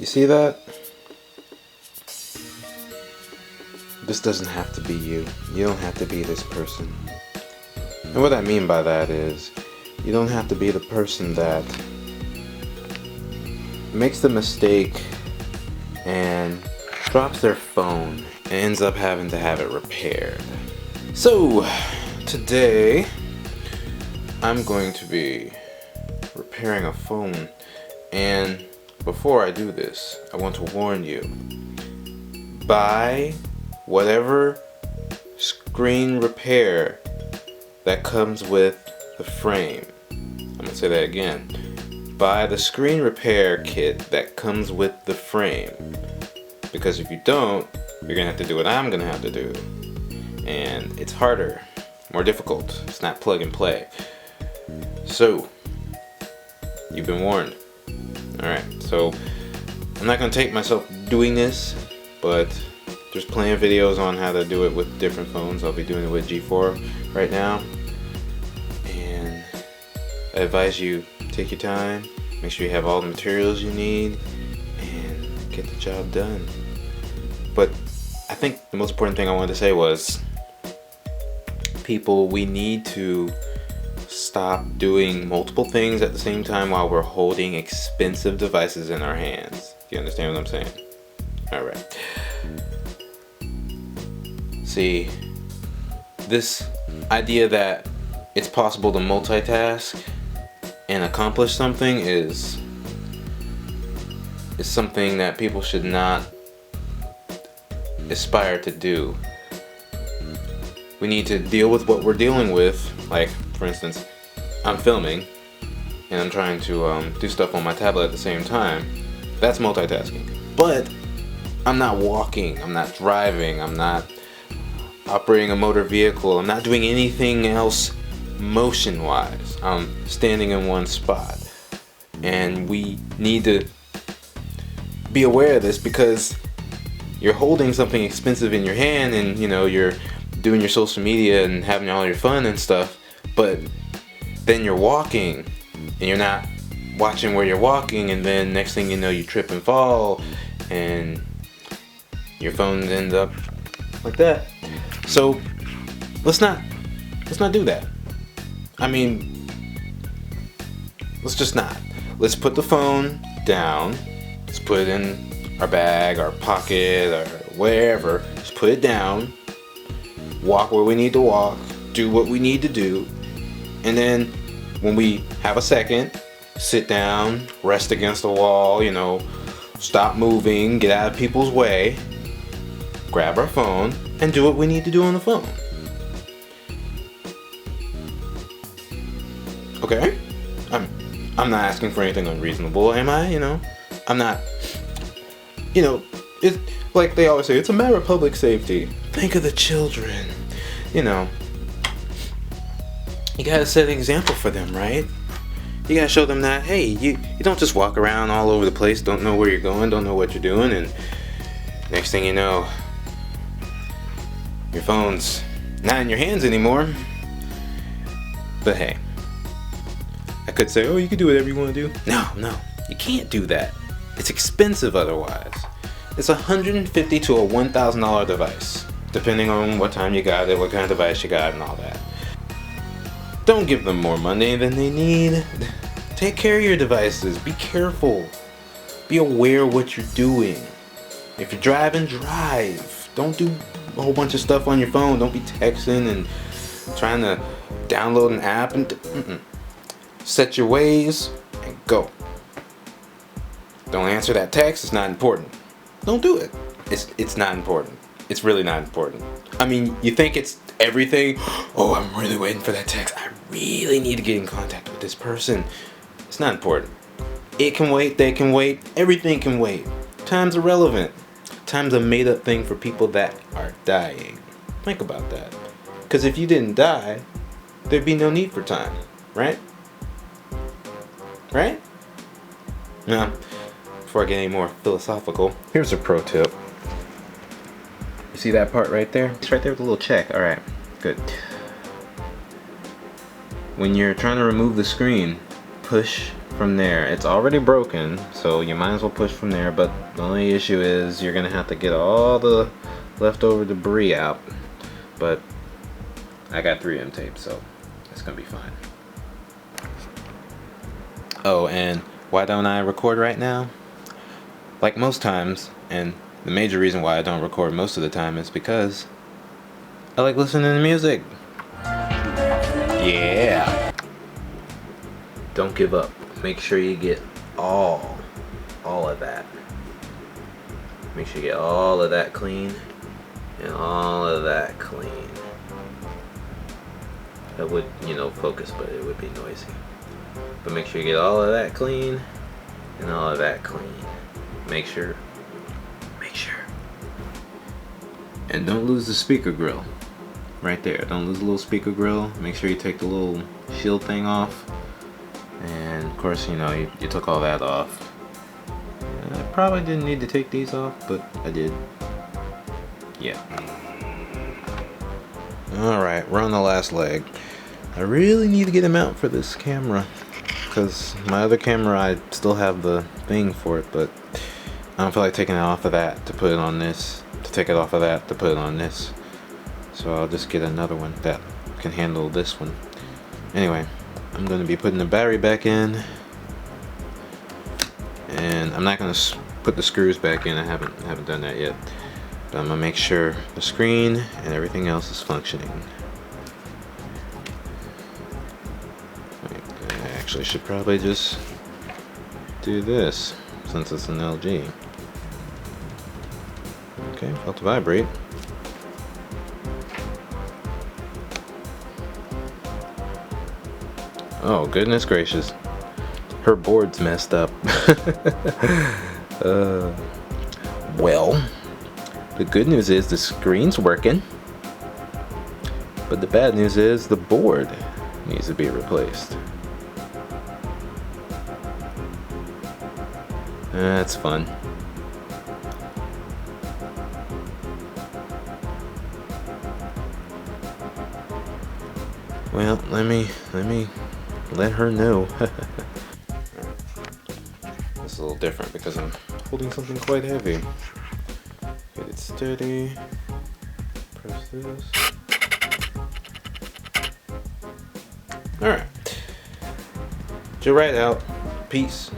You see that? This doesn't have to be you. You don't have to be this person. And what I mean by that is, you don't have to be the person that makes the mistake and drops their phone and ends up having to have it repaired. So, today, I'm going to be repairing a phone, and before I do this, I want to warn you. Buy whatever screen repair that comes with the frame. I'm gonna say that again. Buy the screen repair kit that comes with the frame. Because if you don't, you're gonna have to do what I'm gonna have to do. And it's harder, more difficult. It's not plug and play. So, you've been warned. Alright, so I'm not gonna take myself doing this, but there's plenty of videos on how to do it with different phones. I'll be doing it with G4 right now. And I advise you take your time, make sure you have all the materials you need, and get the job done. But I think the most important thing I wanted to say was, people, we need to stop doing multiple things at the same time while we're holding expensive devices in our hands. Do you understand what I'm saying? Alright. See, this idea that it's possible to multitask and accomplish something is something that people should not aspire to do. We need to deal with what we're dealing with. Like, for instance, I'm filming and I'm trying to do stuff on my tablet at the same time. That's multitasking. But I'm not walking, I'm not driving, I'm not operating a motor vehicle, I'm not doing anything else motion-wise. I'm standing in one spot. And we need to be aware of this, because you're holding something expensive in your hand and, you know, you're doing your social media and having all your fun and stuff, but then you're walking and you're not watching where you're walking, and then next thing you know, you trip and fall and your phone ends up like that. So let's not do that. I mean, let's just not. Let's put the phone down. Let's put it in our bag, our pocket, or wherever. Just put it down. Walk where we need to walk. Do what we need to do. And then when we have a second, sit down, rest against the wall, you know, stop moving, get out of people's way, grab our phone, and do what we need to do on the phone. Okay? I'm not asking for anything unreasonable, am I? You know? I'm not, you know, it's like they always say, it's a matter of public safety. Think of the children. You know, you gotta set an example for them, right? You gotta show them that, hey, you don't just walk around all over the place, don't know where you're going, don't know what you're doing, and next thing you know, your phone's not in your hands anymore. But hey, I could say, oh, you can do whatever you want to do. No, you can't do that. It's expensive otherwise. It's $150 to a $1,000 device, depending on what time you got it, what kind of device you got, and all that. Don't give them more money than they need. Take care of your devices. Be careful. Be aware of what you're doing. If you're driving, drive. Don't do a whole bunch of stuff on your phone. Don't be texting and trying to download an app and set your ways and go. Don't answer that text. It's not important. Don't do it. It's not important. It's really not important. I mean, you think it's everything. Oh, I'm really waiting for that text. I really need to get in contact with this person. It's not important. It can wait. They can wait. Everything can wait. Time's irrelevant. Time's a made-up thing for people that are dying. Think about that. Because if you didn't die, there'd be no need for time, right? Right? Now, before I get any more philosophical, here's a pro tip. You see that part right there? It's right there with a little check. Alright, good. When you're trying to remove the screen, push from there. It's already broken, so you might as well push from there, but the only issue is you're gonna have to get all the leftover debris out. But I got 3M tape, so it's gonna be fine. Oh, and why don't I record right now? Like most times, and the major reason why I don't record most of the time is because I like listening to music. Yeah. Don't give up. Make sure you get all of that. Make sure you get all of that clean and all of that clean. That would, focus, but it would be noisy. But make sure you get all of that clean and all of that clean. Make sure. And don't lose the speaker grill. Right there. Don't lose the little speaker grill. Make sure you take the little shield thing off. And of course, you took all that off. I probably didn't need to take these off, but I did. Yeah. Alright, we're on the last leg. I really need to get him out for this camera, because my other camera, I still have the thing for it, but I don't feel like taking it off of that to put it on this, to take it off of that to put it on this. So I'll just get another one that can handle this one. Anyway, I'm going to be putting the battery back in, and I'm not going to put the screws back in. I haven't done that yet. But I'm going to make sure the screen and everything else is functioning. I actually should probably just do this since it's an LG. Okay, felt to vibrate. Oh, goodness gracious. Her board's messed up. Well, the good news is the screen's working. But the bad news is the board needs to be replaced. That's fun. Well, let me let her know. It's a little different because I'm holding something quite heavy. Get it steady. Press this. Alright. jGRite out. Peace.